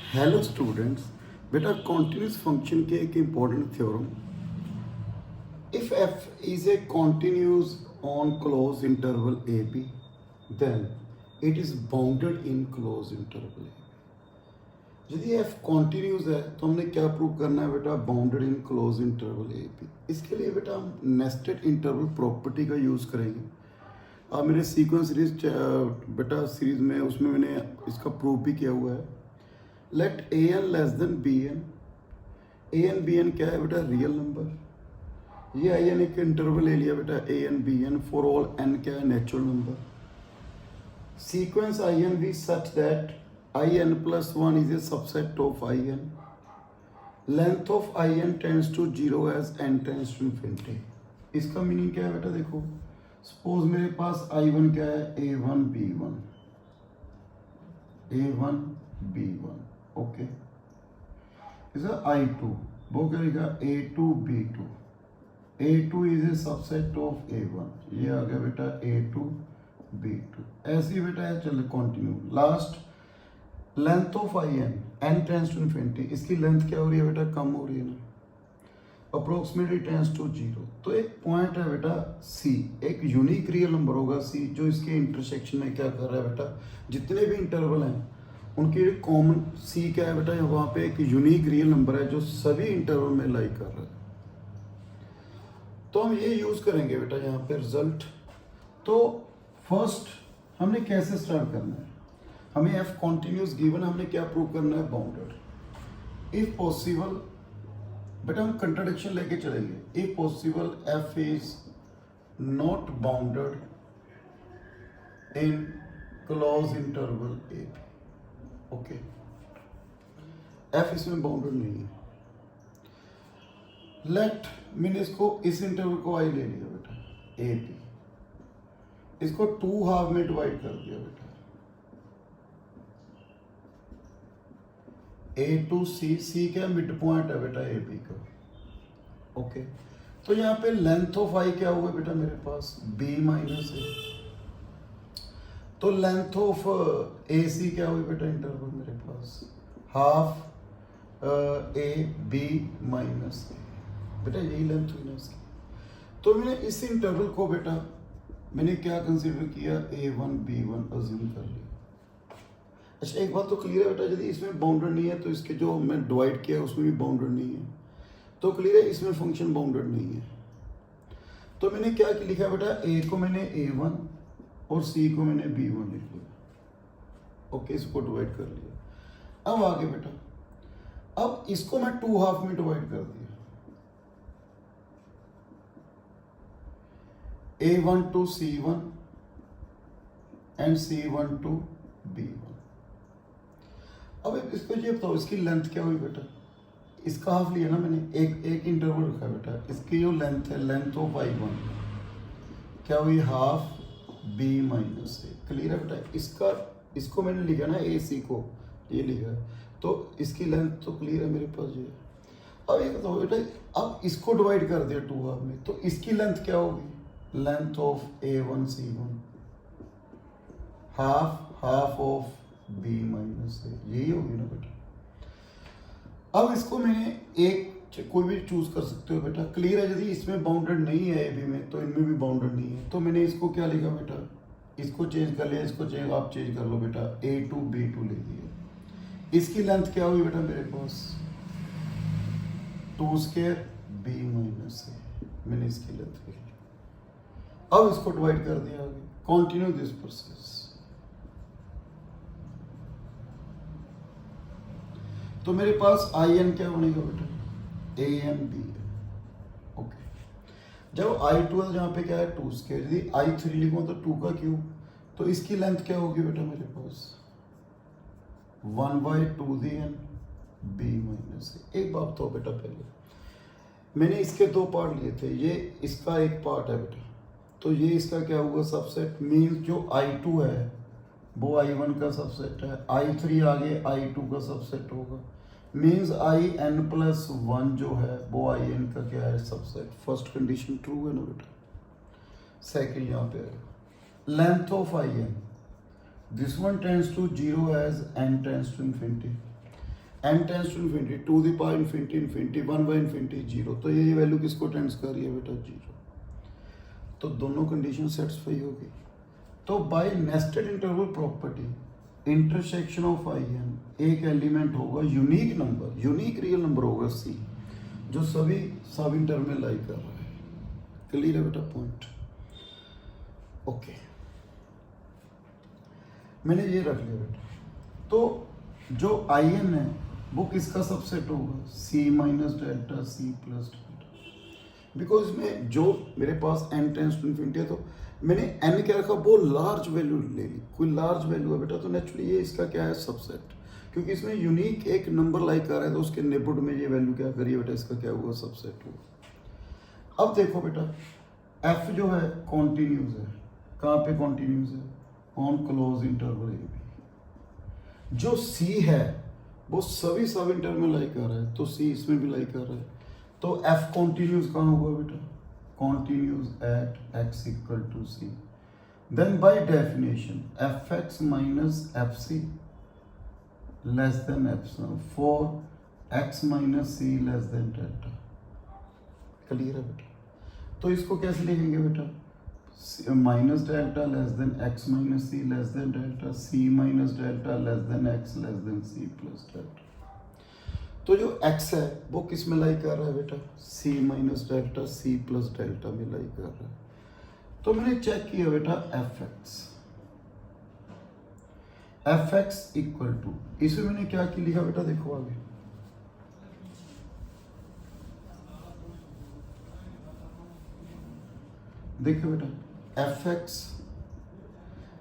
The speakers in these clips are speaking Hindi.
हेलो स्टूडेंट्स, बेटा कॉन्टिन्यूस फंक्शन के एक important theorem, if F is a continuous on close interval A B then it is bounded in close interval A. यदि एफ कॉन्टिन्यूस है तो हमने क्या प्रूव करना है बेटा? Bounded in close interval A B. इसके लिए बेटा हम नेस्टेड इंटरवल प्रॉपर्टी का यूज़ करेंगे। आप मेरे सीक्वेंस सीरीज बेटा सीरीज में उसमें मैंने इसका प्रूव भी किया हुआ है। Let A N less than B N. A N B N क्या है बेटा? Real number. ये आई एन एक इंटरवल ले लिया बेटा, A N B N for all N क्या है? Natural number. Sequence I N be such that I N plus one is a subset of I N. Length of I N tends to zero as N tends to infinity. इसका मीनिंग क्या है बेटा? देखो, सपोज मेरे पास आई वन क्या है? A one B one, A one B one, okay. Is I two, वो क्या लिखा? A two B two. A two is a subset of A one, ये आ गया बेटा ए टू बी टू। ऐसे ही बेटा है, चलो continue. Last length of I n, n tends to infinity. इसकी लेंथ क्या हो रही है बेटा? कम हो रही है ना, अप्रोक्सीमेटली टेंस टू जीरो। तो एक पॉइंट है बेटा सी, एक यूनिक रियल नंबर होगा सी, जो इसके इंटरसेक्शन में क्या कर रहा है बेटा? जितने भी इंटरवल हैं उनकी कॉमन सी क्या है बेटा? वहाँ पे एक यूनिक रियल नंबर है जो सभी इंटरवल में लाई कर रहा है। तो हम ये यूज करेंगे बेटा यहाँ पे रिजल्ट। तो फर्स्ट हमने कैसे स्टार्ट करना है? हमें एफ कॉन्टिन्यूस गिवन, हमने क्या प्रूव करना है? बाउंडेड। इफ पॉसिबल बेटा हम कंट्राडिक्शन लेके चलेंगे। If possible f is not bounded in close interval A B, okay. F इसमें बाउंडेड नहीं है। लेट, मैंने इसको इस इंटरवल को आई ले लिया बेटा ए बी, इसको टू हाफ में डिवाइड कर दिया बेटा, ए टू सी। सी क्या मिड पॉइंट है बेटा ए बी का, ओके। तो यहाँ पे लेंथ ऑफ आई क्या हुआ बेटा मेरे पास? बी माइनस ए। तो लेंथ ऑफ ए सी क्या हुई बेटा इंटरवल मेरे पास? हाफ ए बी माइनस ए, बेटा यही लेंथ हुई ना इसकी। तो मैंने इस इंटरवल को बेटा मैंने क्या कंसीडर किया? ए वन बी वन अज्यूम कर लिया। अच्छा, एक बात तो क्लियर है बेटा, यदि इसमें बाउंडेड नहीं है तो इसके जो मैं डिवाइड किया उसमें भी बाउंडेड नहीं है। तो क्लियर है इसमें फंक्शन बाउंडेड नहीं है। तो मैंने क्या लिखा बेटा? ए को मैंने ए वन और सी को मैंने बी वन लिख लिया, ओके। इसको डिवाइड कर लिया। अब आगे बेटा, अब इसको मैं टू हाफ में डिवाइड कर दिया, A one to C one and C one to B one. अब इसको ये बताओ, इसकी लेंथ क्या हुई बेटा? इसका हाफ लिया ना मैंने, एक इंटरवल रखा बेटा। इसकी जो लेंथ है, लेंथ ऑफ आई वन क्या हुई? हाफ बी माइनस ए। क्लियर है बेटा? इसका इसको मैंने लिखा ना ए सी को, ये लिखा है, तो इसकी लेंथ तो क्लियर है मेरे पास ये। अब ये बताओ बेटा, अब इसको डिवाइड कर दिया टू हाफ में, तो इसकी लेंथ क्या होगी? Length of A one C one half of B minus A, यही होगी ना बेटा। अब इसको मैंने एक कोई भी चूज कर सकते हो बेटा। क्लियर है? यदि इसमें बाउंडेड नहीं है ए बी में तो इनमें भी बाउंडेड नहीं है। तो मैंने इसको क्या लिखा बेटा? इसको चेंज कर लिया, इसको चेंज आप चेंज कर लो बेटा, ए टू बी टू ले दिया। इसकी लेंथ क्या हुई बेटा मेरे पास? टू स्क्वायर बी माइनस ए, मैंने इसकी लेंथ लिख ली। अब इसको डिवाइड कर दिया आगे। Continue this process. तो मेरे पास आई एन क्या बनेगा बेटा? ए एन बी है, ओके। जब आई टू है जहाँ पे क्या है? Two square. यदि आई थ्री लिखूँ तो टू का क्यूब, तो इसकी लेंथ क्या होगी बेटा मेरे पास? One by two the N B minus A. एक बात तो बेटा, पहले मैंने इसके दो पार्ट लिए थे, ये इसका एक पार्ट है बेटा, तो ये इसका क्या हुआ? सबसेट। मीन्स जो आई टू है वो आई वन का सबसेट है, आई थ्री आगे आई टू का सबसेट होगा। Means I N plus one जो है वो आई एन का क्या है? सबसेट। फर्स्ट कंडीशन ट्रू है ना बेटा। सेकंड यहाँ पे है length of I n, this one tends to zero as n tends to infinity. n tends to infinity, to the power infinity infinity, 1 by infinity zero, तो ये वैल्यू किसको टेंस कर रही है बेटा? जीरो। तो दोनों कंडीशन सेटिस्फाई होगी। तो by nested interval property intersection of I N एक एलिमेंट होगा unique number, unique real number होगा सी, जो सभी सब इंटर में लाई कर रहा है। क्लियर है बेटा पॉइंट? ओके, मैंने ये रख लिया बेटा। तो जो आई एन है वो किसका सबसेट होगा? C minus delta C plus delta. Because में जो मेरे पास एन टेंस टू इन्फिनिटी है, तो मैंने एन क्या रखा? वो लार्ज वैल्यू ले ली, कोई लार्ज वैल्यू है बेटा, तो नेचुरली ये इसका क्या है? सबसेट। क्योंकि इसमें यूनिक एक नंबर लाइक कर रहा है, तो उसके नेबरहुड में ये वैल्यू क्या करिए बेटा? इसका क्या हुआ? सबसेट हुआ। अब देखो बेटा, एफ जो है कॉन्टिन्यूस है, कहाँ पे कॉन्टिन्यूस है? On close interval A B. जो सी है वो सभी सब इंटर में लाई कर रहा है, तो सी इसमें भी लाई कर रहा है, तो एफ कॉन्टिन्यूस कहाँ होगा बेटा? Continuous at X equal to C. Then by definition F X minus F C less than epsilon for X minus C less than delta. Clear है बेटा? तो इसको कैसे लिखेंगे बेटा? Minus delta less than X minus C less than delta, C minus delta less than X less than C plus delta. तो जो एक्स है वो किस में लाई कर रहा है बेटा? C minus delta C plus delta में लाई कर रहा है। तो मैंने चेक किया बेटा एफ एक्स इक्वल टू, इसमें मैंने क्या लिखा बेटा? देखो आगे, देखो बेटा एफ एक्स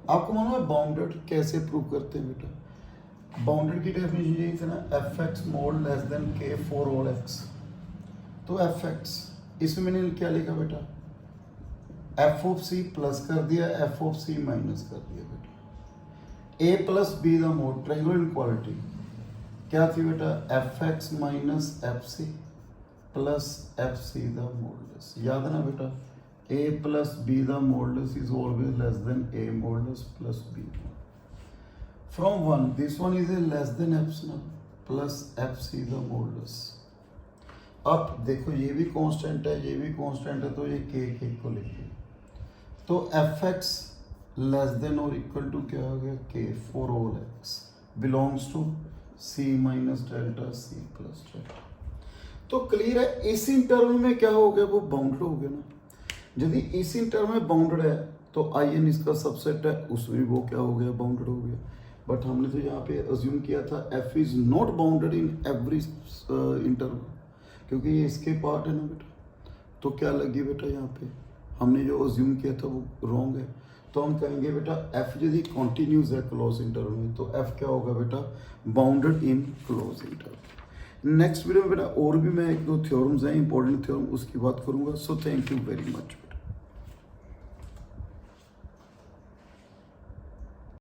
आपको मालूम है बाउंडेड कैसे प्रूव करते हैं बेटा? बाउंडेड की डेफिनेशन यही थी ना, F x mode less than के फॉर ऑल एक्स। तो एफ एक्स इसमें मैंने क्या लिखा बेटा? एफ ऑफ सी प्लस कर दिया, एफ ऑफ सी माइनस कर दिया बेटा। A plus B the mod triangular inequality क्या थी बेटा? F X minus F C plus F C the modulus. याद है ना बेटा? a plus b the modulus is always less than a modulus plus b. From 1 this one is a less than epsilon plus fc the modulus. अब देखो ये भी कांस्टेंट है, ये भी कांस्टेंट है, तो ये k को लिखिए। तो fx लेस देन और इक्वल टू क्या हो गया? k for all x belongs to c minus delta c plus delta। तो क्लियर है? इस इंटरवल में क्या हो गया? वो बाउंडेड हो गया ना। यदि इस इंटरवल में बाउंडेड है तो आई एन इसका सबसेट है, उसमें वो क्या हो गया? बाउंडेड हो गया। बट हमने तो यहाँ पे अज्यूम किया था F is not bounded in every interval, क्योंकि ये इसके पार्ट है ना बेटा। तो क्या लगी बेटा? यहाँ पे हमने जो अज्यूम किया था वो रॉन्ग है। तो हम कहेंगे बेटा एफ यदि कॉन्टिन्यूस है क्लोज इंटरवल में, तो एफ क्या होगा बेटा? Bounded in close interval. Next video में बेटा और भी मैं एक दो थ्योरम्स हैं इंपॉर्टेंट थ्योरम, उसकी बात करूंगा। So thank you very much.